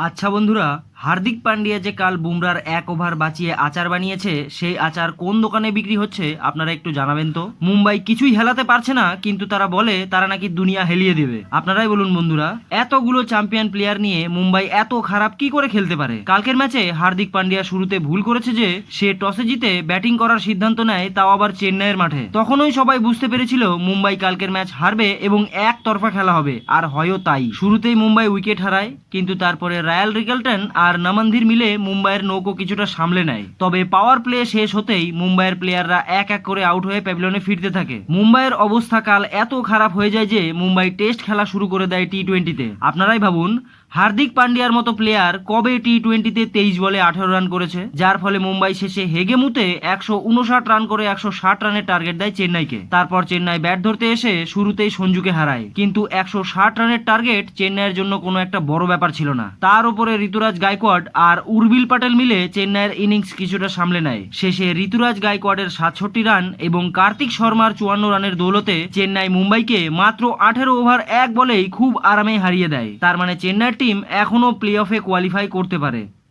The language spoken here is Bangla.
আচ্ছা বন্ধুরা, হার্দিক পান্ডিয়া যে কাল বুমরার এক ওভার বাঁচিয়ে আচার বানিয়েছে, সেই আচার কোন দোকানে বিক্রি হচ্ছে আপনারা একটু জানাবেন তো। মুম্বাই কিছুই হেলাতে পারছে না, কিন্তু তারা বলে তারা নাকি দুনিয়া হেলিয়ে দেবে। আপনারাই বলুন বন্ধুরা, এতগুলো চ্যাম্পিয়ন প্লেয়ার নিয়ে মুম্বাই এত খারাপ কি করে খেলতে পারে। কালকের ম্যাচে হার্দিক পান্ডিয়া শুরুতে ভুল করেছে যে সে টসে জিতে ব্যাটিং করার সিদ্ধান্ত নেয়, তাও আবার চেন্নাইয়ের মাঠে। তখনই সবাই বুঝতে পেরেছিল মুম্বাই কালকের ম্যাচ হারবে এবং একতরফা খেলা হবে, আর হয়ও তাই। শুরুতেই মুম্বাই উইকেট হারায়, কিন্তু তারপরে রায়াল রিকেলটন আর নামান্দির মিলে মুম্বাইয়ের নৌকো কিছুটা সামলে নেয়। তবে পাওয়ার প্লে শেষ হতেই মুম্বাইয়ের প্লেয়াররা এক এক করে আউট হয়ে প্যাভিলিয়নে ফিরতে থাকে। মুম্বাইয়ের অবস্থা কাল এত খারাপ হয়ে যায় যে মুম্বাই টেস্ট খেলা শুরু করে দেয় টি-20-তে। আপনারাই ভাবুন, হার্দিক পান্ডিয়ার মতো প্লেয়ার কবে টি-20-তে 23 বলে 18 রান করেছে, যার ফলে মুম্বাই শেষে হেগে মুতে 159 রান করে 160 রানের টার্গেট দেয় চেন্নাইকে। তারপর চেন্নাই ব্যাট ধরতে এসে শুরুতেই সঞ্জুকে হারায়, কিন্তু 160 রানের টার্গেট চেন্নাইয়ের জন্য কোনো একটা বড় ব্যাপার ছিল না। তার উপরে ঋতুরাজ গায়কোয়াড় আর উর্বিল পাটেল মিলে চেন্নাইয়ের ইনিংস কিছুটা সামলে নেয়। শেষে ঋতুরাজ গায়কোয়াড়ের 67 রান এবং কার্তিক শর্মার 54 রানের দৌলতে চেন্নাই মুম্বাইকে মাত্র 18 ওভার 1 বলেই খুব আরামে হারিয়ে দেয়। তার মানে চেন্নাইয়ের টিম এখনো প্লে অফে কোয়ালিফাই করতে পারে।